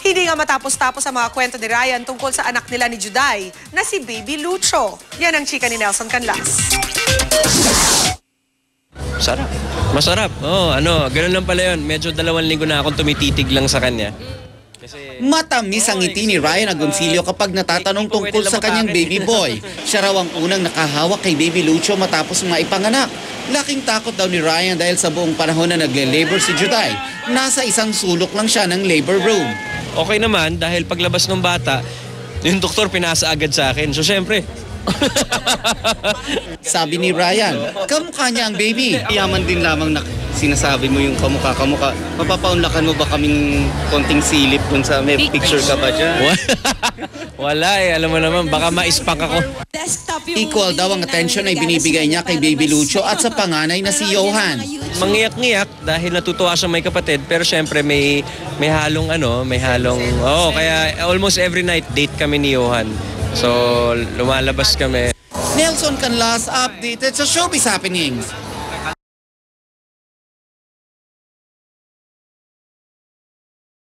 Hindi nga matapos-tapos ang mga kwento ni Ryan tungkol sa anak nila ni Juday na si Baby Lucho. Yan ang chika ni Nelson Canlas. Sarap. Masarap. Ganun lang pala yun. Medyo 2 linggo na akong tumititig lang sa kanya. Matamis ang ngiti ni Ryan Agoncillo kapag natatanong tungkol sa kanyang baby boy. Siya raw ang unang nakahawak kay Baby Lucho matapos maipanganak. Laking takot daw ni Ryan dahil sa buong panahon na nagle-labor si Juday, nasa isang sulok lang siya ng labor room. Okay naman dahil paglabas ng bata, yung doktor pinasa agad sa akin. So syempre, sabi ni Ryan, kamukha niya ang baby. Yaman din lamang na sinasabi mo yung kamukha-kamukha. Mapapaunlakan mo ba kaming konting silip dun sa may picture ka ba dyan? Wala alam mo naman, baka ma-spank ako. Equal daw ang atensyon ay binibigay niya kay Baby Lucho at sa panganay na si Johan. Mangiyak-ngiyak dahil natutuwa siya may kapatid, pero syempre may halong kaya almost every night date kami ni Johan. So lumalabas kami. Nelson Canlas updated sa Showbiz Happenings.